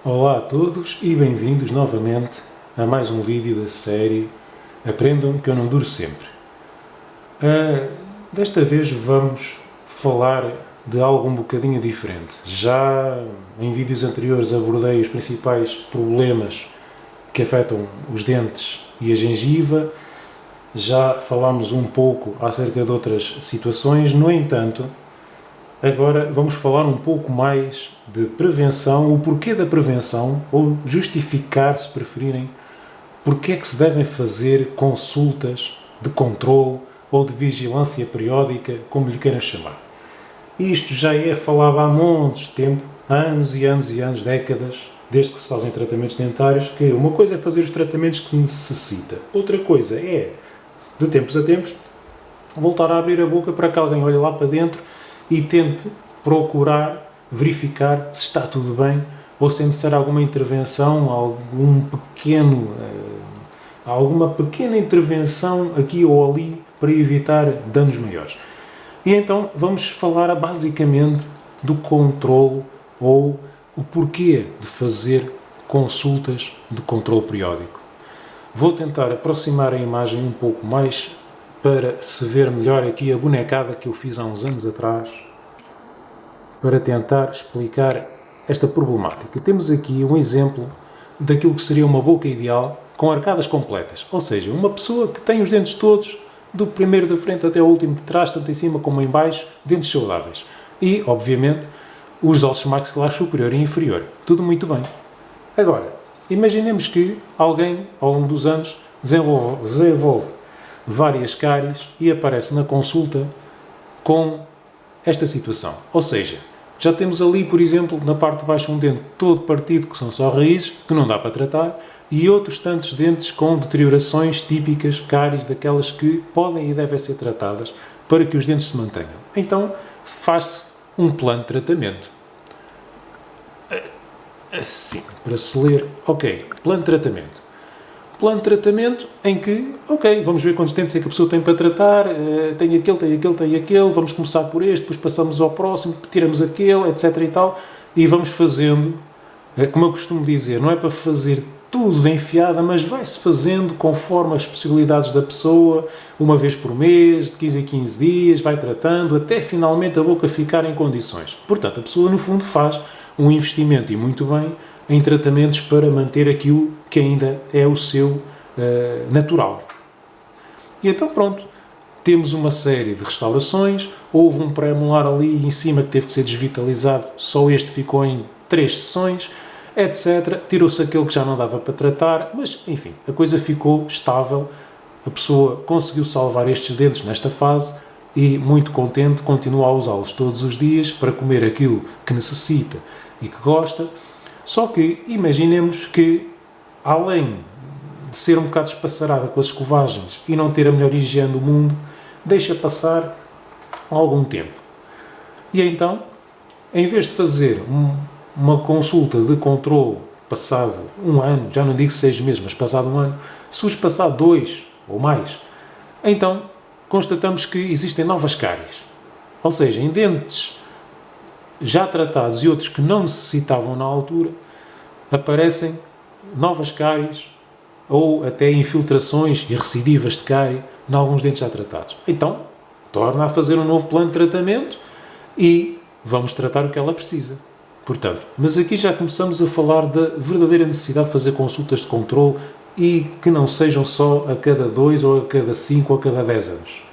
Olá a todos e bem-vindos novamente a mais um vídeo da série Aprendam que eu não duro sempre. Desta vez vamos falar de algo um bocadinho diferente. Já em vídeos anteriores abordei os principais problemas que afetam os dentes e a gengiva. Já falámos um pouco acerca de outras situações, no entanto, agora vamos falar um pouco mais de prevenção, o porquê da prevenção, ou justificar, se preferirem, porque é que se devem fazer consultas de controle ou de vigilância periódica, como lhe queiram chamar. Isto já é falado há montes de tempo, há anos e anos e anos, décadas, desde que se fazem tratamentos dentários, que uma coisa é fazer os tratamentos que se necessita, outra coisa é, de tempos a tempos, voltar a abrir a boca para que alguém olhe lá para dentro e tente procurar verificar se está tudo bem ou se é necessária alguma intervenção, alguma pequena intervenção aqui ou ali para evitar danos maiores. E então vamos falar basicamente do controle ou o porquê de fazer consultas de controle periódico. Vou tentar aproximar a imagem um pouco mais para se ver melhor aqui a bonecada que eu fiz há uns anos atrás, para tentar explicar esta problemática. Temos aqui um exemplo daquilo que seria uma boca ideal com arcadas completas, ou seja, uma pessoa que tem os dentes todos, do primeiro da frente até o último de trás, tanto em cima como em baixo, dentes saudáveis. E, obviamente, os ossos maxilares superior e inferior. Tudo muito bem. Agora, imaginemos que alguém, ao longo dos anos, desenvolve várias cáries e aparece na consulta com esta situação. Ou seja, já temos ali, por exemplo, na parte de baixo um dente todo partido, que são só raízes, que não dá para tratar, e outros tantos dentes com deteriorações típicas, cáries, daquelas que podem e devem ser tratadas para que os dentes se mantenham. Então, faz-se um plano de tratamento. Assim, para se ler, ok, plano de tratamento. Plano de tratamento em que, ok, vamos ver quantos dentes é que a pessoa tem para tratar, tem aquele, vamos começar por este, depois passamos ao próximo, tiramos aquele, etc e tal, e vamos fazendo, como eu costumo dizer, não é para fazer tudo de enfiada, mas vai-se fazendo conforme as possibilidades da pessoa, uma vez por mês, de 15 em 15 dias, vai tratando, até finalmente a boca ficar em condições. Portanto, a pessoa, no fundo, faz um investimento, e muito bem, em tratamentos para manter aquilo que ainda é o seu natural. E então, pronto, temos uma série de restaurações, houve um pré-molar ali em cima que teve que ser desvitalizado, só este ficou em 3 sessões, etc. Tirou-se aquele que já não dava para tratar, mas, enfim, a coisa ficou estável, a pessoa conseguiu salvar estes dentes nesta fase e, muito contente, continua a usá-los todos os dias para comer aquilo que necessita e que gosta. Só que, imaginemos que, além de ser um bocado espaçarada com as escovagens e não ter a melhor higiene do mundo, deixa passar algum tempo. E então, em vez de fazer uma consulta de controle passado um ano, já não digo 6 meses, mas passado um ano, se os passar 2 ou mais, então constatamos que existem novas cáries. Ou seja, em dentes já tratados e outros que não necessitavam na altura, aparecem novas cáries ou até infiltrações e recidivas de cárie em alguns dentes já tratados. Então, torna a fazer um novo plano de tratamento e vamos tratar o que ela precisa. Portanto, mas aqui já começamos a falar da verdadeira necessidade de fazer consultas de controle e que não sejam só a cada 2 ou a cada 5 ou a cada 10 anos.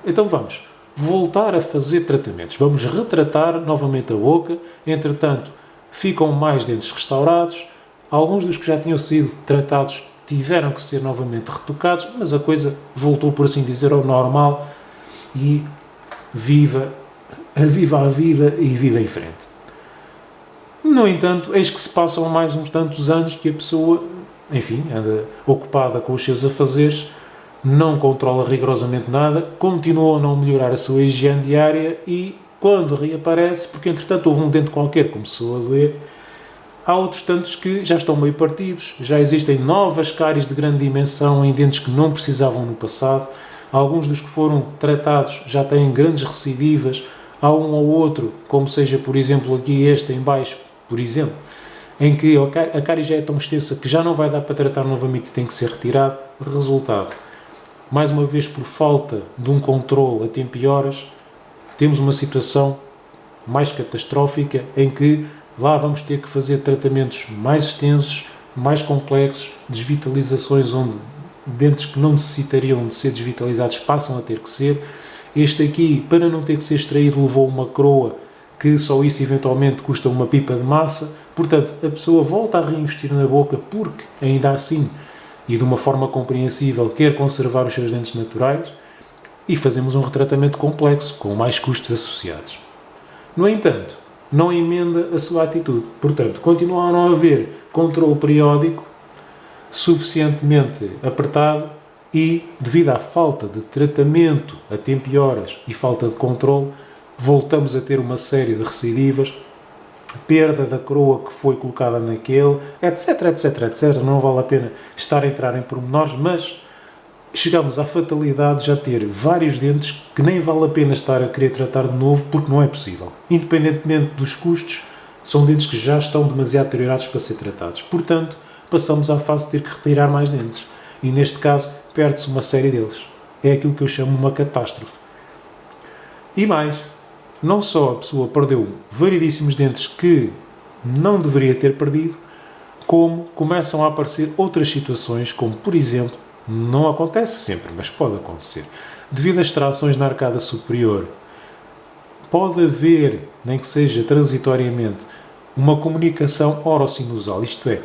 Então vamos voltar a fazer tratamentos. Vamos retratar novamente a boca. Entretanto, ficam mais dentes restaurados. Alguns dos que já tinham sido tratados tiveram que ser novamente retocados, mas a coisa voltou, por assim dizer, ao normal e viva a vida e vida em frente. No entanto, eis que se passam mais uns tantos anos que a pessoa, enfim, anda ocupada com os seus afazeres, não controla rigorosamente nada, continua a não melhorar a sua higiene diária e, quando reaparece, porque entretanto houve um dente qualquer que começou a doer, há outros tantos que já estão meio partidos, já existem novas cáries de grande dimensão em dentes que não precisavam no passado, alguns dos que foram tratados já têm grandes recidivas, há um ou outro, como seja, por exemplo, aqui este em baixo, por exemplo, em que a cárie já é tão extensa que já não vai dar para tratar novamente e tem que ser retirado. Resultado, mais uma vez por falta de um controle a tempo e horas, temos uma situação mais catastrófica em que lá vamos ter que fazer tratamentos mais extensos, mais complexos, desvitalizações onde dentes que não necessitariam de ser desvitalizados passam a ter que ser. Este aqui, para não ter que ser extraído, levou uma coroa que só isso eventualmente custa uma pipa de massa. Portanto, a pessoa volta a reinvestir na boca porque, ainda assim, e de uma forma compreensível, quer conservar os seus dentes naturais e fazemos um retratamento complexo, com mais custos associados. No entanto, não emenda a sua atitude. Portanto, continua a não haver controle periódico suficientemente apertado e, devido à falta de tratamento a tempo e horas e falta de controle, voltamos a ter uma série de recidivas, perda da coroa que foi colocada naquele, etc, etc, etc. Não vale a pena estar a entrar em pormenores, mas chegamos à fatalidade de já ter vários dentes que nem vale a pena estar a querer tratar de novo porque não é possível. Independentemente dos custos, são dentes que já estão demasiado deteriorados para ser tratados. Portanto, passamos à fase de ter que retirar mais dentes. E neste caso, perde-se uma série deles. É aquilo que eu chamo uma catástrofe. E mais, não só a pessoa perdeu variedíssimos dentes que não deveria ter perdido, como começam a aparecer outras situações, como por exemplo, não acontece sempre, mas pode acontecer, devido a extrações na arcada superior, pode haver, nem que seja transitoriamente, uma comunicação orossinusal, isto é,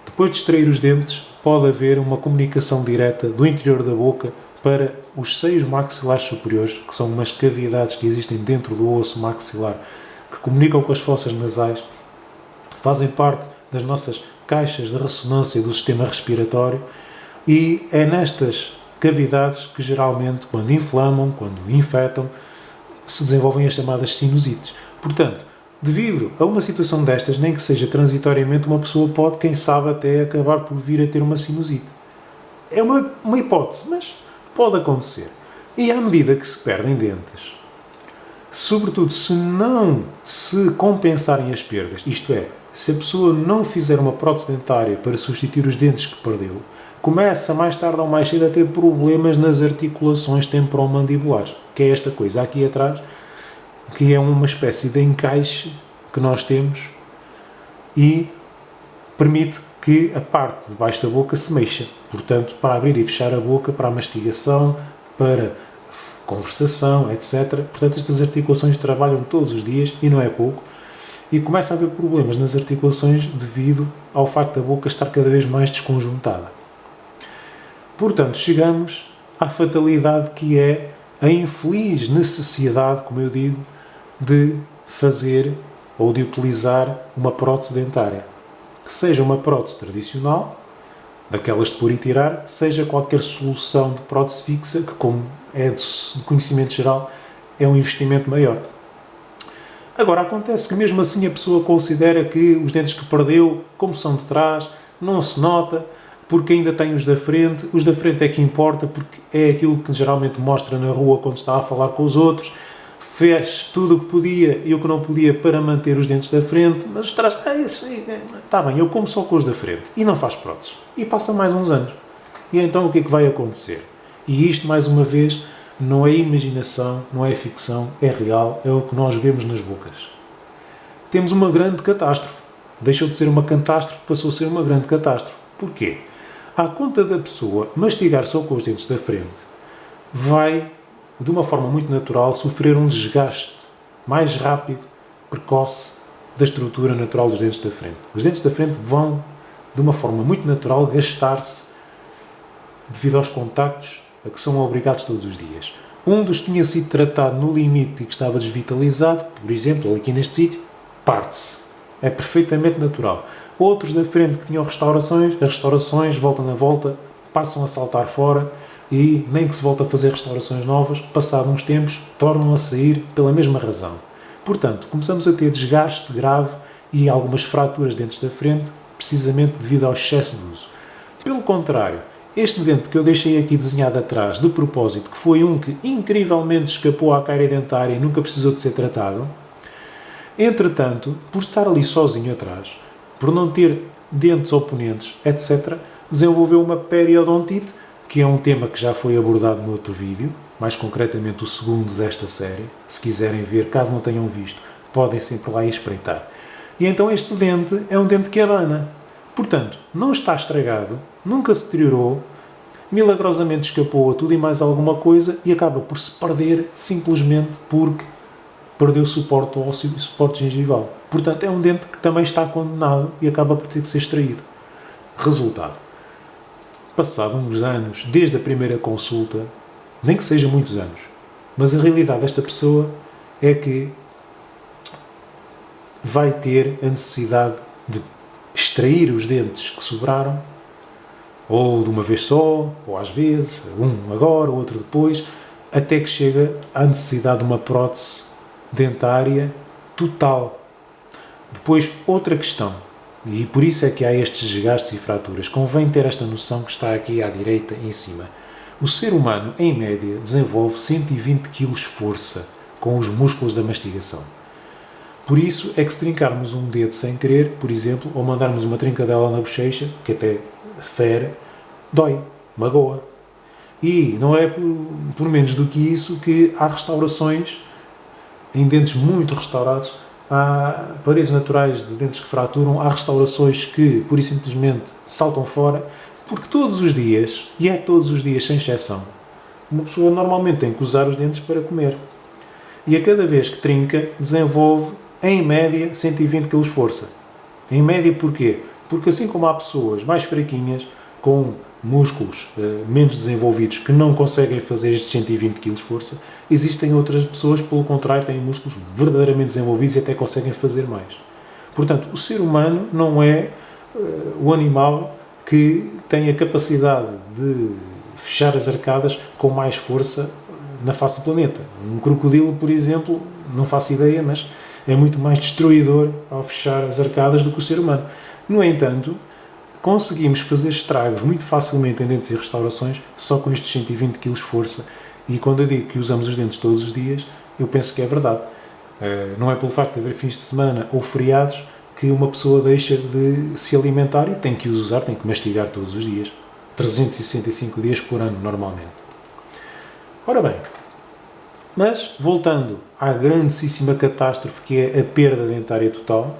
depois de extrair os dentes, pode haver uma comunicação direta do interior da boca para os seios maxilares superiores, que são umas cavidades que existem dentro do osso maxilar, que comunicam com as fossas nasais, fazem parte das nossas caixas de ressonância do sistema respiratório, e é nestas cavidades que geralmente, quando inflamam, quando infectam, se desenvolvem as chamadas sinusites. Portanto, devido a uma situação destas, nem que seja transitoriamente, uma pessoa pode, quem sabe, até acabar por vir a ter uma sinusite. É uma hipótese, mas pode acontecer. E à medida que se perdem dentes, sobretudo se não se compensarem as perdas, isto é, se a pessoa não fizer uma prótese dentária para substituir os dentes que perdeu, começa mais tarde ou mais cedo a ter problemas nas articulações temporomandibulares, que é esta coisa aqui atrás, que é uma espécie de encaixe que nós temos e permite que a parte de baixo da boca se mexa. Portanto, para abrir e fechar a boca, para a mastigação, para conversação, etc. Portanto, estas articulações trabalham todos os dias, e não é pouco, e começa a haver problemas nas articulações devido ao facto da boca estar cada vez mais desconjuntada. Portanto, chegamos à fatalidade que é a infeliz necessidade, como eu digo, de fazer ou de utilizar uma prótese dentária. Seja uma prótese tradicional, daquelas de pôr e tirar, seja qualquer solução de prótese fixa, que, como é de conhecimento geral, é um investimento maior. Agora, acontece que mesmo assim a pessoa considera que os dentes que perdeu, como são de trás, não se nota, porque ainda tem os da frente. Os da frente é que importa, porque é aquilo que geralmente mostra na rua quando está a falar com os outros. Fez tudo o que podia e o que não podia para manter os dentes da frente, mas os de trás, está bem, eu como só com os da frente, e não faz próteses. E passa mais uns anos. E então o que é que vai acontecer? E isto, mais uma vez, não é imaginação, não é ficção, é real, é o que nós vemos nas bocas. Temos uma grande catástrofe. Deixou de ser uma catástrofe, passou a ser uma grande catástrofe. Porquê? À conta da pessoa mastigar só com os dentes da frente, vai, de uma forma muito natural, sofrer um desgaste mais rápido, precoce, da estrutura natural dos dentes da frente. Os dentes da frente vão, de uma forma muito natural, gastar-se devido aos contactos a que são obrigados todos os dias. Um dos que tinha sido tratado no limite e que estava desvitalizado, por exemplo, aqui neste sítio, parte-se. É perfeitamente natural. Outros da frente que tinham restaurações, as restaurações voltam na volta, passam a saltar fora e nem que se volta a fazer restaurações novas, passado uns tempos, tornam a sair pela mesma razão. Portanto, começamos a ter desgaste grave e algumas fraturas de dentes da frente, precisamente devido ao excesso de uso. Pelo contrário, este dente que eu deixei aqui desenhado atrás, de propósito, que foi um que incrivelmente escapou à cárie dentária e nunca precisou de ser tratado, entretanto, por estar ali sozinho atrás, por não ter dentes oponentes, etc., desenvolveu uma periodontite, que é um tema que já foi abordado no outro vídeo, mais concretamente o segundo desta série. Se quiserem ver, caso não tenham visto, podem sempre lá espreitar. E então este dente é um dente que abana. Portanto, não está estragado, nunca se deteriorou, milagrosamente escapou a tudo e mais alguma coisa e acaba por se perder simplesmente porque perdeu suporte ósseo e suporte gengival. Portanto, é um dente que também está condenado e acaba por ter que ser extraído. Resultado. Passado uns anos, desde a primeira consulta, nem que seja muitos anos, mas a realidade desta pessoa é que vai ter a necessidade de extrair os dentes que sobraram, ou de uma vez só, ou às vezes, um agora, outro depois, até que chega à necessidade de uma prótese dentária total. Depois, outra questão, e por isso é que há estes desgastes e fraturas, convém ter esta noção que está aqui à direita em cima. O ser humano, em média, desenvolve 120 kg força com os músculos da mastigação. Por isso é que se trincarmos um dedo sem querer, por exemplo, ou mandarmos uma trincadela na bochecha, que até fere, dói, magoa. E não é por menos do que isso que há restaurações em dentes muito restaurados, há paredes naturais de dentes que fraturam, há restaurações que, pura e simplesmente, saltam fora, porque todos os dias, e é todos os dias sem exceção, uma pessoa normalmente tem que usar os dentes para comer. E a cada vez que trinca, desenvolve, em média, 120 kg força. Em média porquê? Porque assim como há pessoas mais fraquinhas, com músculos menos desenvolvidos, que não conseguem fazer estes 120 kg de força, existem outras pessoas, pelo contrário, têm músculos verdadeiramente desenvolvidos e até conseguem fazer mais. Portanto, o ser humano não é o animal que tem a capacidade de fechar as arcadas com mais força na face do planeta. Um crocodilo, por exemplo, não faço ideia, mas é muito mais destruidor ao fechar as arcadas do que o ser humano. No entanto, conseguimos fazer estragos muito facilmente em dentes e restaurações só com estes 120 kg de força. E quando eu digo que usamos os dentes todos os dias, eu penso que é verdade. Não é pelo facto de haver fins de semana ou feriados que uma pessoa deixa de se alimentar e tem que os usar, tem que mastigar todos os dias. 365 dias por ano, normalmente. Ora bem, mas voltando à grandíssima catástrofe que é a perda dentária total,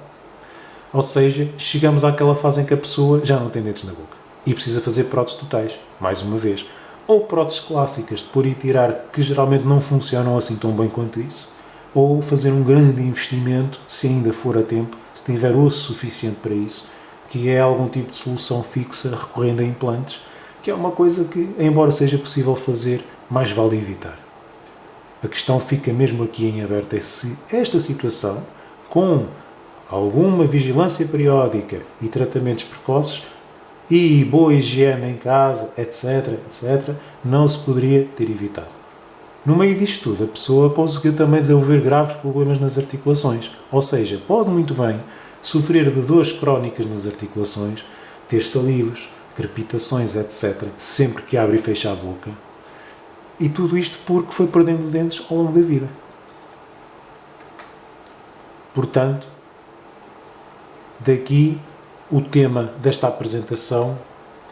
ou seja, chegamos àquela fase em que a pessoa já não tem dentes na boca e precisa fazer próteses totais, mais uma vez. Ou próteses clássicas de pôr e tirar, que geralmente não funcionam assim tão bem quanto isso, ou fazer um grande investimento, se ainda for a tempo, se tiver osso suficiente para isso, que é algum tipo de solução fixa recorrendo a implantes, que é uma coisa que, embora seja possível fazer, mais vale evitar. A questão fica mesmo aqui em aberto, é se esta situação, com alguma vigilância periódica e tratamentos precoces e boa higiene em casa, etc., etc., não se poderia ter evitado. No meio disto tudo, a pessoa conseguiu também desenvolver graves problemas nas articulações, ou seja, pode muito bem sofrer de dores crónicas nas articulações, ter estalidos, crepitações, etc., sempre que abre e fecha a boca. E tudo isto porque foi perdendo dentes ao longo da vida. Portanto, daqui o tema desta apresentação,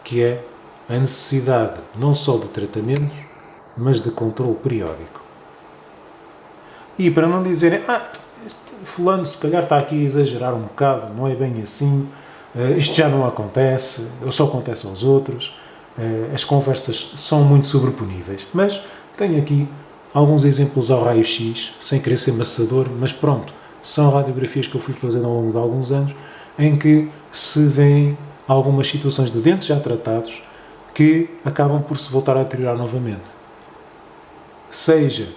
que é a necessidade não só de tratamentos, mas de controle periódico. E para não dizerem, este fulano se calhar está aqui a exagerar um bocado, não é bem assim, isto já não acontece, ou só acontece aos outros, as conversas são muito sobreponíveis, mas tenho aqui alguns exemplos ao raio-x, sem querer ser maçador, mas pronto, são radiografias que eu fui fazendo ao longo de alguns anos, em que se vêem algumas situações de dentes já tratados que acabam por se voltar a deteriorar novamente. Seja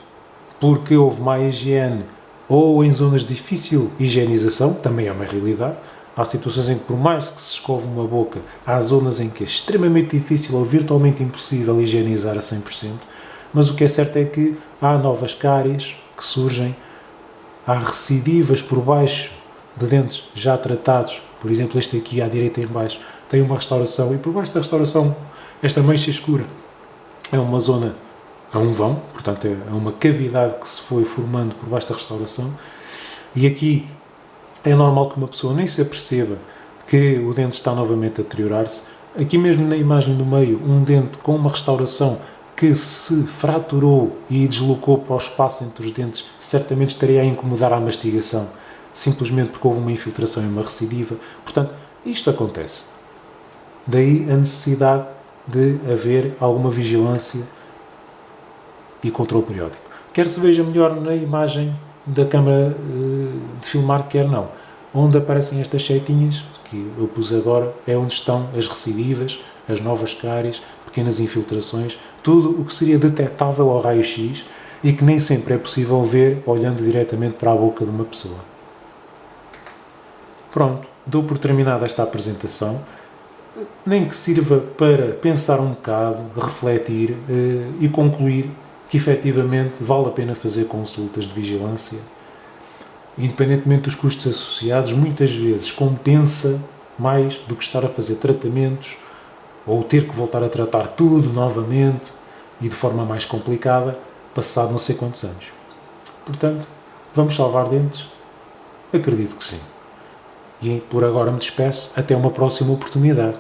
porque houve má higiene ou em zonas de difícil higienização, também é uma realidade. Há situações em que, por mais que se escove uma boca, há zonas em que é extremamente difícil ou virtualmente impossível higienizar a 100%, mas o que é certo é que há novas cáries que surgem, há recidivas por baixo de dentes já tratados, por exemplo este aqui à direita em baixo tem uma restauração e por baixo da restauração esta mancha escura é uma zona, é um vão, portanto é uma cavidade que se foi formando por baixo da restauração e aqui é normal que uma pessoa nem se aperceba que o dente está novamente a deteriorar-se. Aqui mesmo na imagem do meio, um dente com uma restauração que se fraturou e deslocou para o espaço entre os dentes, certamente estaria a incomodar a mastigação, simplesmente porque houve uma infiltração e uma recidiva. Portanto, isto acontece. Daí a necessidade de haver alguma vigilância e controle periódico. Quer se veja melhor na imagem da câmara de filmar, quer não. Onde aparecem estas setinhas, que eu pus agora, é onde estão as recidivas, as novas cáries, pequenas infiltrações, tudo o que seria detectável ao raio-x e que nem sempre é possível ver olhando diretamente para a boca de uma pessoa. Pronto, dou por terminada esta apresentação, nem que sirva para pensar um bocado, refletir e concluir que efetivamente vale a pena fazer consultas de vigilância. Independentemente dos custos associados, muitas vezes compensa mais do que estar a fazer tratamentos ou ter que voltar a tratar tudo novamente e de forma mais complicada, passado não sei quantos anos. Portanto, vamos salvar dentes? Acredito que sim. E por agora me despeço, até uma próxima oportunidade.